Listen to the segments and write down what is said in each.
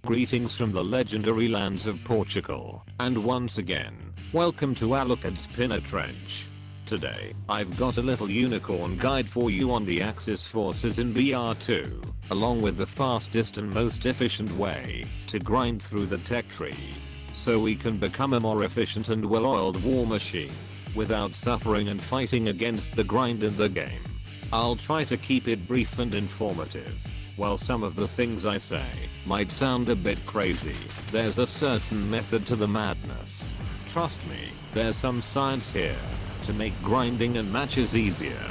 Greetings from the legendary lands of Portugal, and once again, welcome to AlucardPina Trench. Today, I've got a little unicorn guide for you on the Axis forces in BR2, along with the fastest and most efficient way to grind through the tech tree, so we can become a more efficient and well-oiled war machine, without suffering and fighting against the grind in the game. I'll try to keep it brief and informative. While some of the things I say might sound a bit crazy, there's a certain method to the madness. Trust me, there's some science here to make grinding and matches easier.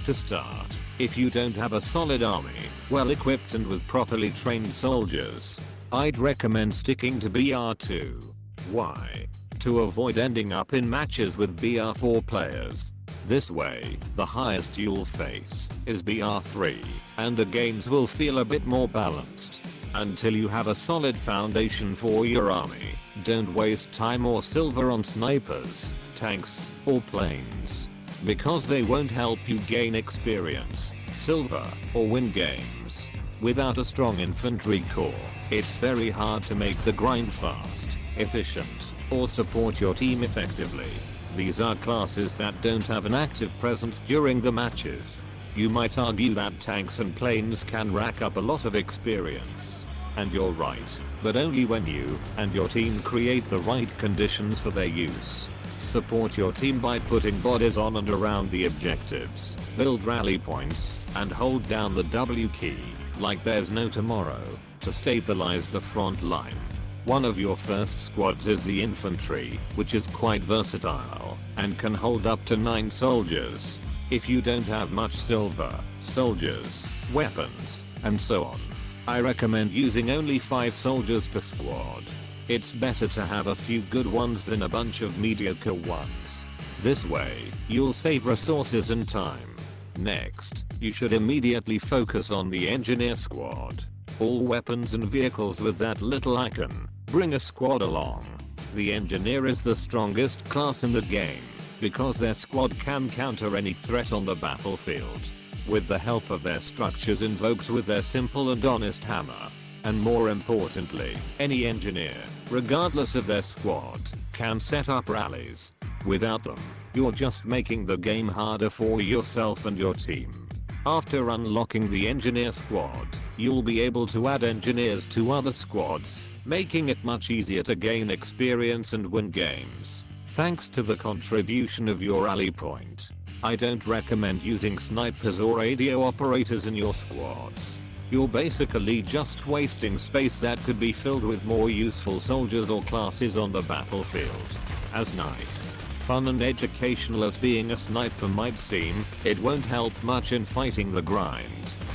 To start, if you don't have a solid army, well equipped and with properly trained soldiers, I'd recommend sticking to BR2. Why? To avoid ending up in matches with BR4 players. This way, the highest you'll face is BR3, and the games will feel a bit more balanced. Until you have a solid foundation for your army, don't waste time or silver on snipers, tanks, or planes. Because they won't help you gain experience, silver, or win games. Without a strong infantry corps, it's very hard to make the grind fast, efficient, or support your team effectively. These are classes that don't have an active presence during the matches. You might argue that tanks and planes can rack up a lot of experience. And you're right, but only when you and your team create the right conditions for their use. Support your team by putting bodies on and around the objectives, build rally points, and hold down the W key, like there's no tomorrow, to stabilize the front line. One of your first squads is the infantry, which is quite versatile, and can hold up to 9 soldiers. If you don't have much silver, soldiers, weapons, and so on, I recommend using only 5 soldiers per squad. It's better to have a few good ones than a bunch of mediocre ones. This way, you'll save resources and time. Next, you should immediately focus on the engineer squad. All weapons and vehicles with that little icon, bring a squad along. The engineer is the strongest class in the game, because their squad can counter any threat on the battlefield, with the help of their structures invoked with their simple and honest hammer. And more importantly, any engineer, regardless of their squad, can set up rallies. Without them, you're just making the game harder for yourself and your team. After unlocking the engineer squad, you'll be able to add engineers to other squads, making it much easier to gain experience and win games, thanks to the contribution of your ally point. I don't recommend using snipers or radio operators in your squads. You're basically just wasting space that could be filled with more useful soldiers or classes on the battlefield. As nice, fun and educational as being a sniper might seem, it won't help much in fighting the grind,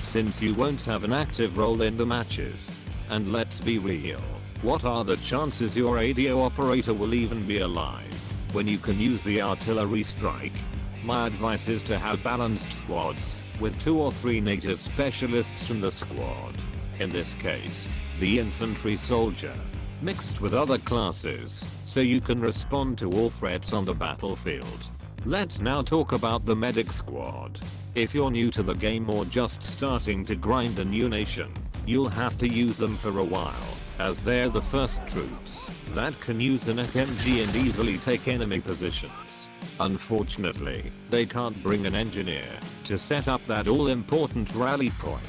since you won't have an active role in the matches. And let's be real, what are the chances your radio operator will even be alive when you can use the artillery strike? My advice is to have balanced squads, with 2 or 3 native specialists from the squad. In this case, the infantry soldier, mixed with other classes, so you can respond to all threats on the battlefield. Let's now talk about the medic squad. If you're new to the game or just starting to grind a new nation, you'll have to use them for a while, as they're the first troops that can use an SMG and easily take enemy positions. Unfortunately, they can't bring an engineer to set up that all-important rally point,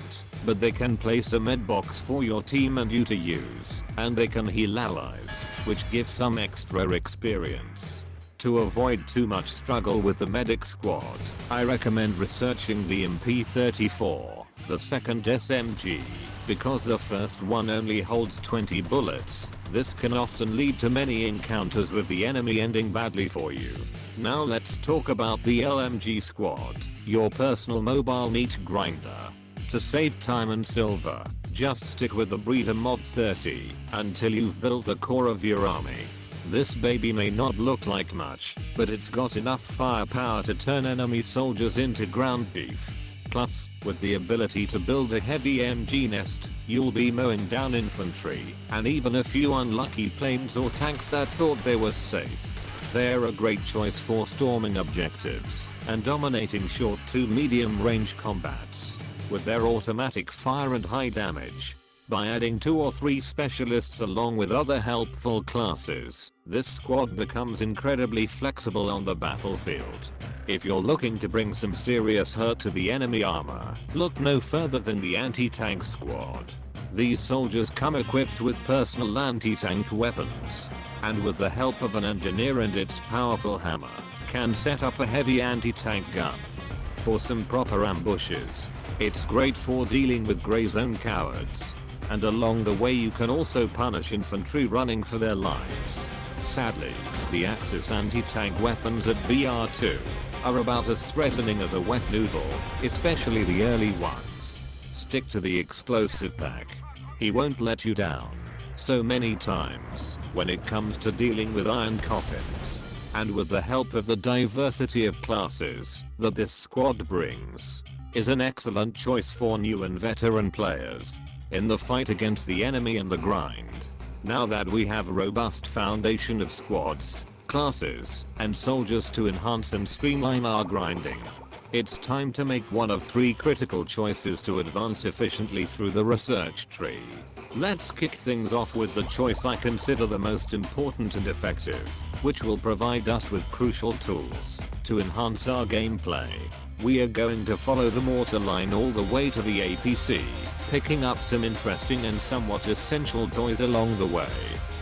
but they can place a med box for your team and you to use, and they can heal allies, which gives some extra experience. To avoid too much struggle with the medic squad, I recommend researching the MP34, the second SMG, because the first one only holds 20 bullets. This can often lead to many encounters with the enemy ending badly for you. Now let's talk about the LMG squad, your personal mobile meat grinder. To save time and silver, just stick with the breeder mod 30 until you've built the core of your army. This baby may not look like much, but it's got enough firepower to turn enemy soldiers into ground beef. Plus, with the ability to build a heavy MG nest, you'll be mowing down infantry, and even a few unlucky planes or tanks that thought they were safe. They're a great choice for storming objectives and dominating short to medium range combats. With their automatic fire and high damage, by adding 2 or 3 specialists along with other helpful classes, this squad becomes incredibly flexible on the battlefield. If you're looking to bring some serious hurt to the enemy armor, look no further than the anti-tank squad. These soldiers come equipped with personal anti-tank weapons, and with the help of an engineer and its powerful hammer, can set up a heavy anti-tank gun. For some proper ambushes, it's great for dealing with grey zone cowards, and along the way you can also punish infantry running for their lives. Sadly, the Axis anti-tank weapons at BR2 are about as threatening as a wet noodle, especially the early ones. Stick to the explosive pack. He won't let you down so many times when it comes to dealing with iron coffins. And with the help of the diversity of classes that this squad brings, is an excellent choice for new and veteran players in the fight against the enemy and the grind. Now that we have a robust foundation of squads, classes, and soldiers to enhance and streamline our grinding, it's time to make one of 3 critical choices to advance efficiently through the research tree. Let's kick things off with the choice I consider the most important and effective, which will provide us with crucial tools to enhance our gameplay. We are going to follow the mortar line all the way to the APC, picking up some interesting and somewhat essential toys along the way.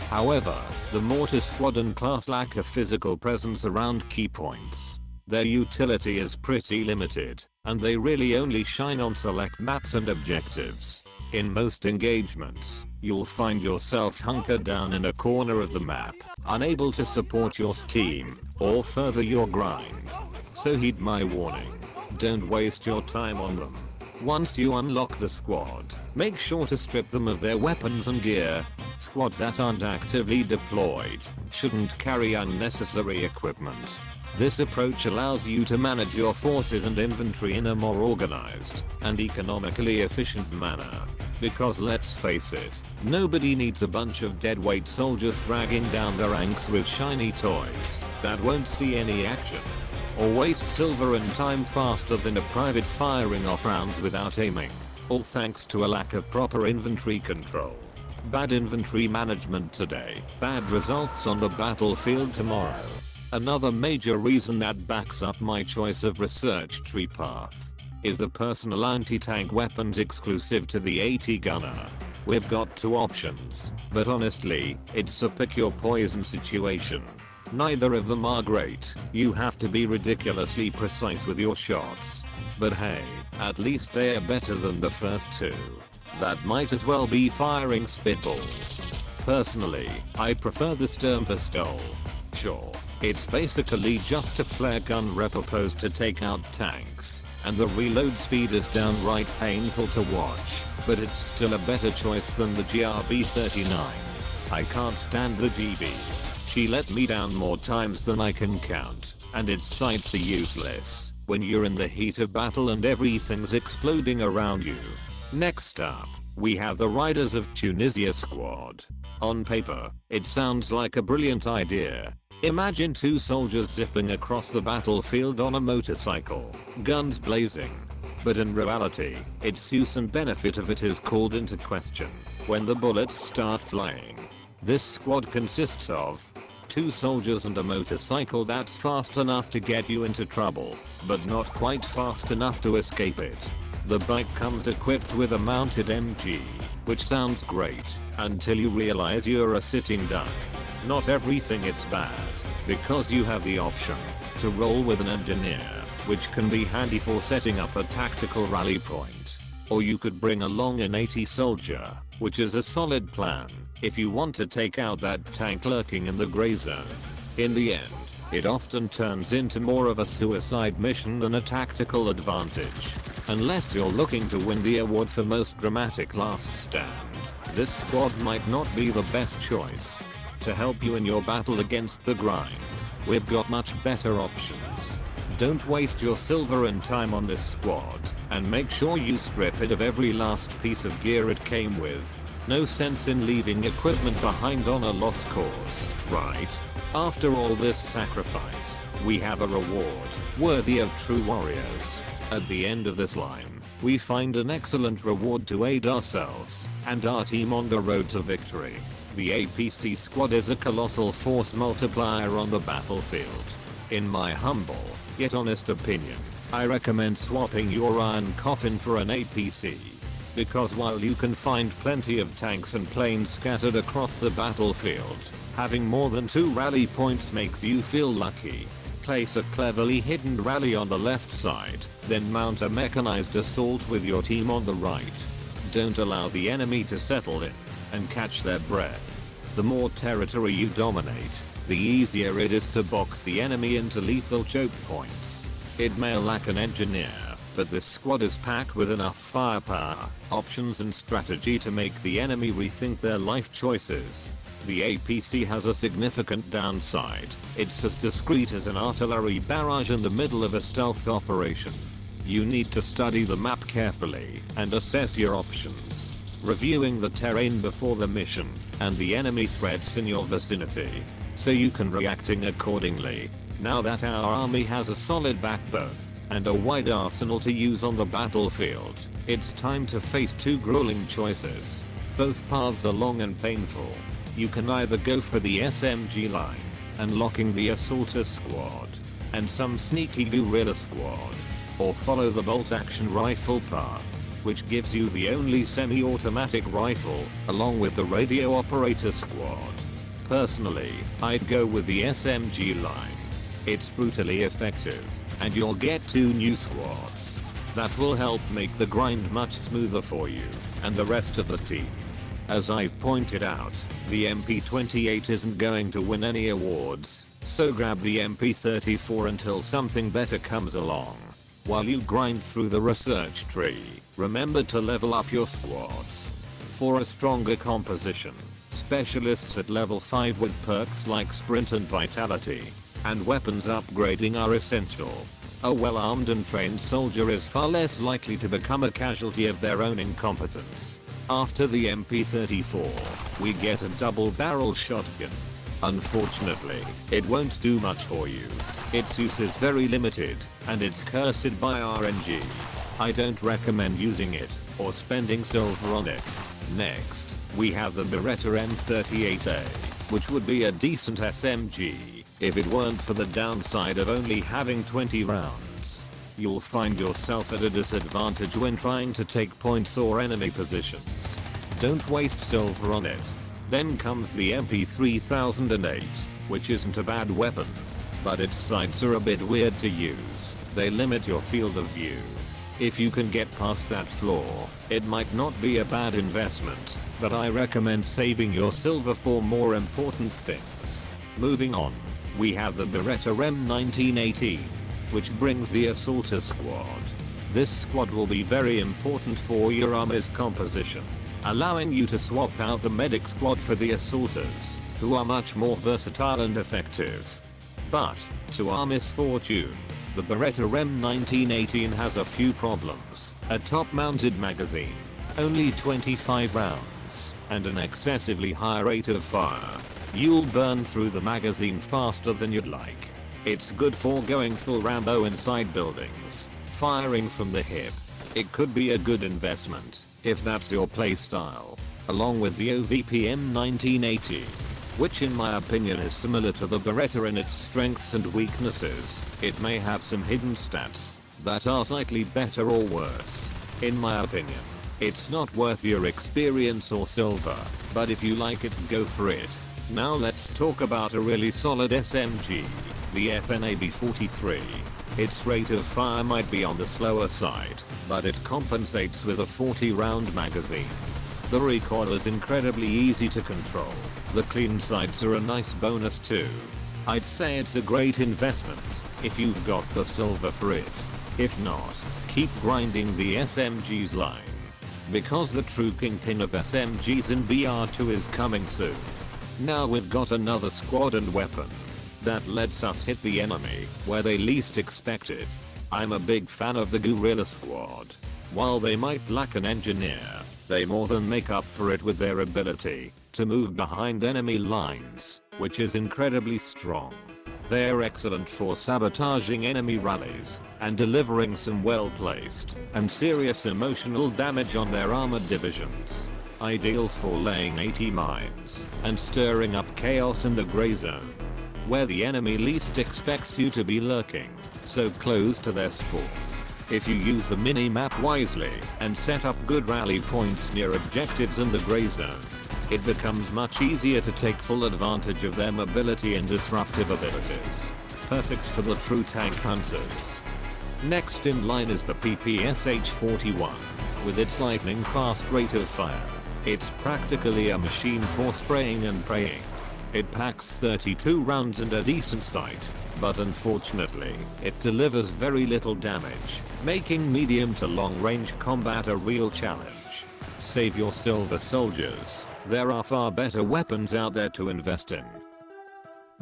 However, the mortar squad and class lack a physical presence around key points. Their utility is pretty limited, and they really only shine on select maps and objectives. In most engagements, you'll find yourself hunkered down in a corner of the map, unable to support your team or further your grind. So heed my warning. Don't waste your time on them. Once you unlock the squad, make sure to strip them of their weapons and gear. Squads that aren't actively deployed shouldn't carry unnecessary equipment. This approach allows you to manage your forces and inventory in a more organized and economically efficient manner. Because let's face it, nobody needs a bunch of deadweight soldiers dragging down their ranks with shiny toys that won't see any action, or waste silver and time faster than a private firing off rounds without aiming, all thanks to a lack of proper inventory control. Bad inventory management today, bad results on the battlefield tomorrow. Another major reason that backs up my choice of research tree path. Is the personal anti-tank weapons exclusive to the 80 gunner? We've got 2 options, but honestly, it's a pick your poison situation. Neither of them are great, you have to be ridiculously precise with your shots. But hey, at least they are better than the first 2. That might as well be firing spitballs. Personally, I prefer the Sturm pistol. Sure, it's basically just a flare gun rep opposed to take out tanks, and the reload speed is downright painful to watch, but it's still a better choice than the GRB-39. I can't stand the GB. She let me down more times than I can count, and its sights are useless when you're in the heat of battle and everything's exploding around you. Next up, we have the Riders of Tunisia squad. On paper, it sounds like a brilliant idea. Imagine 2 soldiers zipping across the battlefield on a motorcycle, guns blazing. But in reality, its use and benefit of it is called into question when the bullets start flying. This squad consists of 2 soldiers and a motorcycle that's fast enough to get you into trouble, but not quite fast enough to escape it. The bike comes equipped with a mounted MG, which sounds great, until you realize you're a sitting duck. Not everything is bad, because you have the option to roll with an engineer, which can be handy for setting up a tactical rally point. Or you could bring along an 80 soldier, which is a solid plan if you want to take out that tank lurking in the gray zone. In the end, it often turns into more of a suicide mission than a tactical advantage. Unless you're looking to win the award for most dramatic last stand, this squad might not be the best choice. To help you in your battle against the grind, we've got much better options. Don't waste your silver and time on this squad, and make sure you strip it of every last piece of gear it came with. No sense in leaving equipment behind on a lost cause, right? After all this sacrifice, we have a reward worthy of true warriors. At the end of this line, we find an excellent reward to aid ourselves and our team on the road to victory. The APC squad is a colossal force multiplier on the battlefield. In my humble, yet honest opinion, I recommend swapping your iron coffin for an APC. Because while you can find plenty of tanks and planes scattered across the battlefield, having more than 2 rally points makes you feel lucky. Place a cleverly hidden rally on the left side, then mount a mechanized assault with your team on the right. Don't allow the enemy to settle in and catch their breath. The more territory you dominate, the easier it is to box the enemy into lethal choke points. It may lack an engineer, but this squad is packed with enough firepower, options and strategy to make the enemy rethink their life choices. The APC has a significant downside. It's as discreet as an artillery barrage in the middle of a stealth operation. You need to study the map carefully and assess your options, reviewing the terrain before the mission and the enemy threats in your vicinity, so you can reacting accordingly. Now that our army has a solid backbone and a wide arsenal to use on the battlefield, it's time to face 2 grueling choices. Both paths are long and painful. You can either go for the SMG line, unlocking the assaulter squad and some sneaky guerrilla squad, or follow the bolt-action rifle path, which gives you the only semi-automatic rifle, along with the radio operator squad. Personally, I'd go with the SMG line. It's brutally effective, and you'll get 2 new squads. That will help make the grind much smoother for you and the rest of the team. As I've pointed out, the MP28 isn't going to win any awards, so grab the MP34 until something better comes along. While you grind through the research tree, remember to level up your squads. For a stronger composition, specialists at level 5 with perks like sprint and vitality, and weapons upgrading are essential. A well-armed and trained soldier is far less likely to become a casualty of their own incompetence. After the MP34, we get a double-barrel shotgun. Unfortunately, it won't do much for you. Its use is very limited, and it's cursed by RNG. I don't recommend using it, or spending silver on it. Next, we have the Beretta M38A, which would be a decent SMG, if it weren't for the downside of only having 20 rounds. you'll find yourself at a disadvantage when trying to take points or enemy positions. Don't waste silver on it. Then comes the MP3008, which isn't a bad weapon, but its sights are a bit weird to use. They limit your field of view. If you can get past that flaw, it might not be a bad investment, but I recommend saving your silver for more important things. Moving on, we have the Beretta M1918, which brings the Assaulter Squad. This squad will be very important for your army's composition, allowing you to swap out the Medic Squad for the Assaulters, who are much more versatile and effective. But, to our misfortune, the Beretta M1918 has a few problems: a top-mounted magazine, only 25 rounds, and an excessively high rate of fire. You'll burn through the magazine faster than you'd like. It's good for going full Rambo inside buildings, firing from the hip. It could be a good investment, if that's your playstyle, along with the OVP M1980, which in my opinion is similar to the Beretta in its strengths and weaknesses. It may have some hidden stats that are slightly better or worse. In my opinion, it's not worth your experience or silver, but if you like it, go for it. Now let's talk about a really solid SMG, the FNAB-43. Its rate of fire might be on the slower side, but it compensates with a 40-round magazine. The recoil is incredibly easy to control. The clean sights are a nice bonus too. I'd say it's a great investment if you've got the silver for it. If not, keep grinding the SMGs line, because the true kingpin of SMGs in BR2 is coming soon. Now we've got another squad and weapon that lets us hit the enemy where they least expect it. I'm a big fan of the Guerrilla Squad. While they might lack an engineer, they more than make up for it with their ability to move behind enemy lines, which is incredibly strong. They're excellent for sabotaging enemy rallies and delivering some well-placed and serious emotional damage on their armored divisions. Ideal for laying 80 mines and stirring up chaos in the gray zone, where the enemy least expects you to be lurking, so close to their spawn. If you use the mini-map wisely and set up good rally points near objectives in the gray zone, it becomes much easier to take full advantage of their mobility and disruptive abilities. Perfect for the true tank hunters. Next in line is the PPSH-41. With its lightning fast rate of fire, it's practically a machine for spraying and praying. It packs 32 rounds and a decent sight, but unfortunately, it delivers very little damage, making medium to long range combat a real challenge. Save your silver soldiers, there are far better weapons out there to invest in.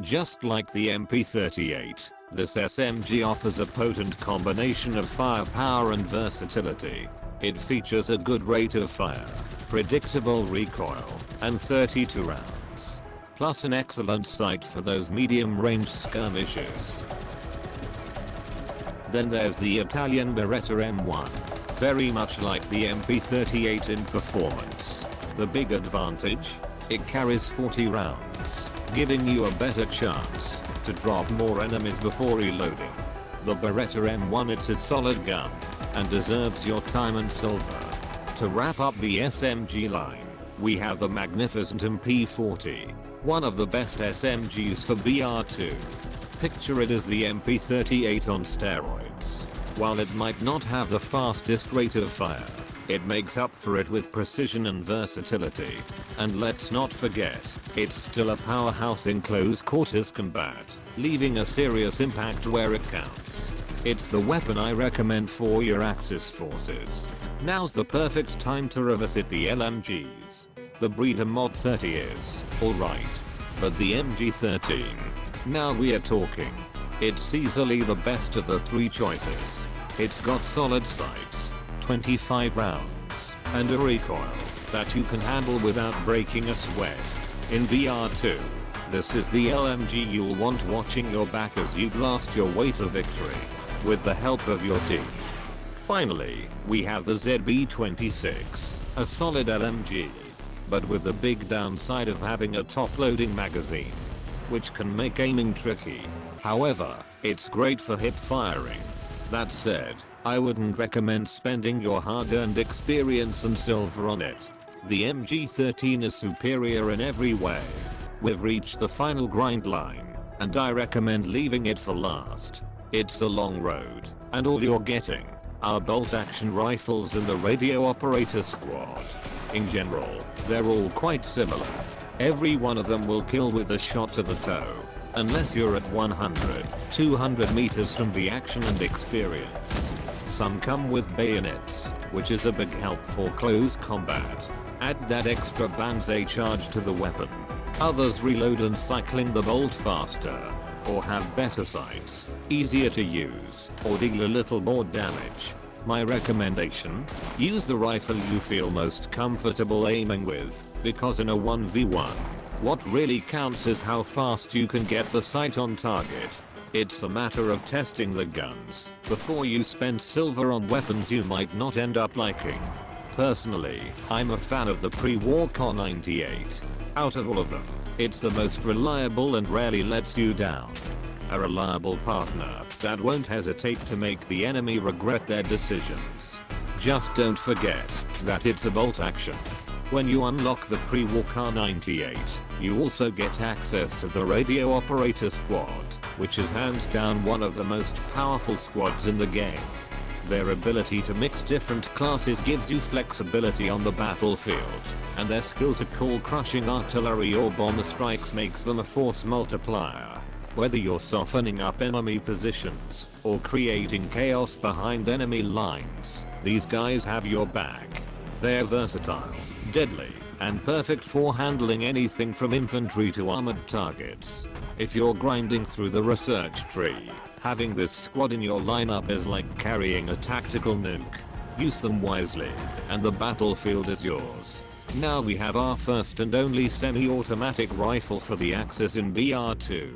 Just like the MP38, this SMG offers a potent combination of firepower and versatility. It features a good rate of fire, predictable recoil, and 32 rounds, plus an excellent sight for those medium-range skirmishes. Then there's the Italian Beretta M1, very much like the MP38 in performance. The big advantage? It carries 40 rounds, giving you a better chance to drop more enemies before reloading. The Beretta M1, it's a solid gun and deserves your time and silver. To wrap up the SMG line, we have the magnificent MP40, one of the best SMGs for BR2. Picture it as the MP38 on steroids. While it might not have the fastest rate of fire, it makes up for it with precision and versatility. And let's not forget, it's still a powerhouse in close quarters combat, leaving a serious impact where it counts. It's the weapon I recommend for your Axis forces. Now's the perfect time to revisit the LMGs. The Breeder Mod 30 is alright, but the MG13, now we are talking. It's easily the best of the three choices. It's got solid sights, 25 rounds, and a recoil that you can handle without breaking a sweat. In BR2, this is the LMG you'll want watching your back as you blast your way to victory, with the help of your team. Finally, we have the ZB26, a solid LMG, but with the big downside of having a top-loading magazine, which can make aiming tricky. However, it's great for hip firing. That said, I wouldn't recommend spending your hard-earned experience and silver on it. The MG13 is superior in every way. We've reached the final grind line, and I recommend leaving it for last. It's a long road, and all you're getting are bolt-action rifles and the radio operator squad. In general, they're all quite similar. Every one of them will kill with a shot to the toe, unless you're at 100, 200 meters from the action and experience. Some come with bayonets, which is a big help for close combat. Add that extra banzai charge to the weapon. Others reload and cycling the bolt faster, or have better sights, easier to use, or deal a little more damage. My recommendation? Use the rifle you feel most comfortable aiming with, because in a 1v1, what really counts is how fast you can get the sight on target. It's a matter of testing the guns before you spend silver on weapons you might not end up liking. Personally, I'm a fan of the pre-war Kar 98. Out of all of them, it's the most reliable and rarely lets you down. A reliable partner that won't hesitate to make the enemy regret their decisions. Just don't forget that it's a bolt action. When you unlock the pre-war Kar 98, you also get access to the radio operator squad, which is hands down one of the most powerful squads in the game. Their ability to mix different classes gives you flexibility on the battlefield, and their skill to call crushing artillery or bomber strikes makes them a force multiplier. Whether you're softening up enemy positions or creating chaos behind enemy lines, these guys have your back. They're versatile, deadly, and perfect for handling anything from infantry to armored targets. If you're grinding through the research tree, having this squad in your lineup is like carrying a tactical nuke. Use them wisely, and the battlefield is yours. Now we have our first and only semi-automatic rifle for the Axis in BR2.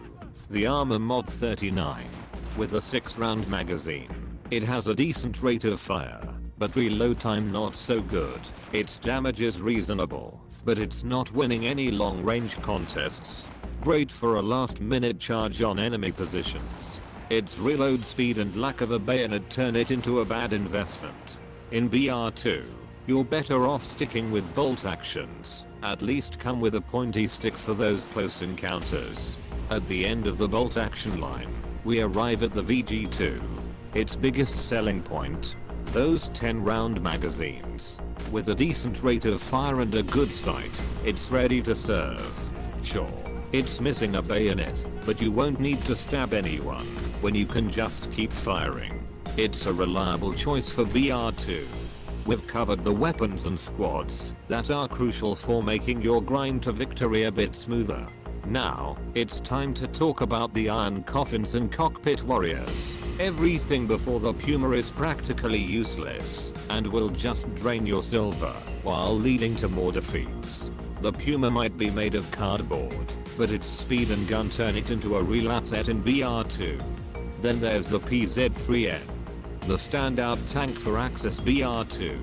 The Armor Mod 39. With a 6-round magazine. It has a decent rate of fire, but reload time not so good. Its damage is reasonable, but it's not winning any long-range contests. Great for a last-minute charge on enemy positions. Its reload speed and lack of a bayonet turn it into a bad investment. In BR2, you're better off sticking with bolt actions. At least come with a pointy stick for those close encounters. At the end of the bolt action line, we arrive at the VG2. Its biggest selling point? Those 10-round magazines. With a decent rate of fire and a good sight, it's ready to serve. Sure, it's missing a bayonet, but you won't need to stab anyone when you can just keep firing. It's a reliable choice for BR2. We've covered the weapons and squads that are crucial for making your grind to victory a bit smoother. Now, it's time to talk about the iron coffins and cockpit warriors. Everything before the Puma is practically useless, and will just drain your silver, while leading to more defeats. The Puma might be made of cardboard, but its speed and gun turn it into a real asset in BR2. Then there's the PZ-3N. The standout tank for Axis BR2.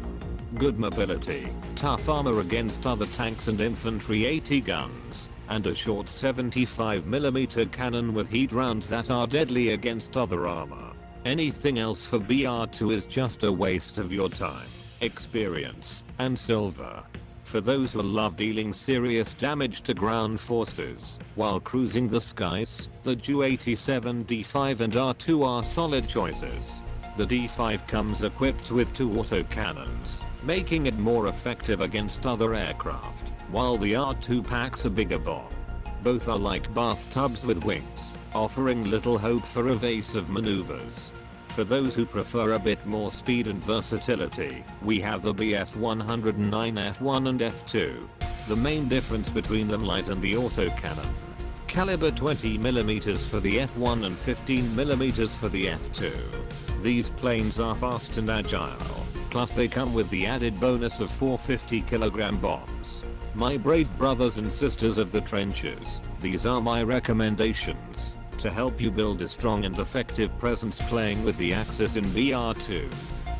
Good mobility, tough armor against other tanks and infantry 80 guns, and a short 75mm cannon with heat rounds that are deadly against other armor. Anything else for BR2 is just a waste of your time, experience, and silver. For those who love dealing serious damage to ground forces while cruising the skies, the Ju-87 D5 and R2 are solid choices. The D5 comes equipped with 2 autocannons, making it more effective against other aircraft, while the R2 packs a bigger bomb. Both are like bathtubs with wings, offering little hope for evasive maneuvers. For those who prefer a bit more speed and versatility, we have the BF-109 F1 and F2. The main difference between them lies in the autocannon. Caliber 20mm for the F1 and 15mm for the F2. These planes are fast and agile, plus they come with the added bonus of 4 50kg bombs. My brave brothers and sisters of the trenches, these are my recommendations to help you build a strong and effective presence playing with the Axis in BR2.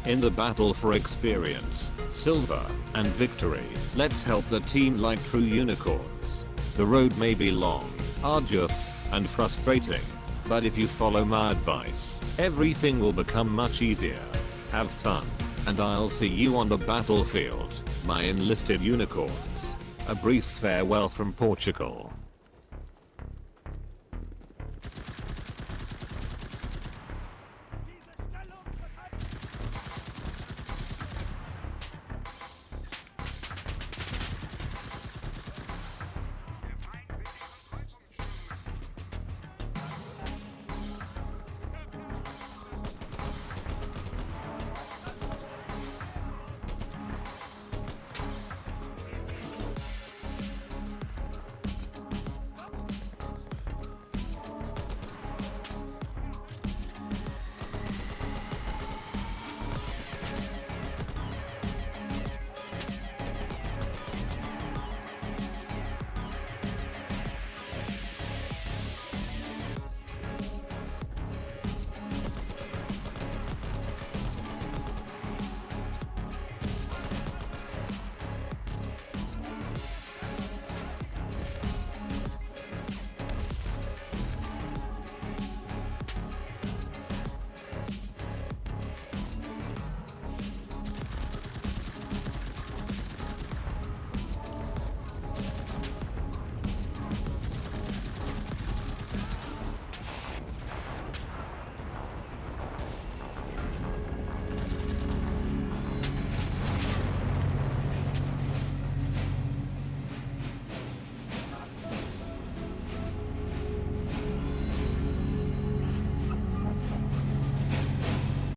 In the battle for experience, silver, and victory, let's help the team like true unicorns. The road may be long, arduous, and frustrating, But if you follow my advice, everything will become much easier. Have fun, and I'll see you on the battlefield, my enlisted unicorns. A brief farewell from Portugal.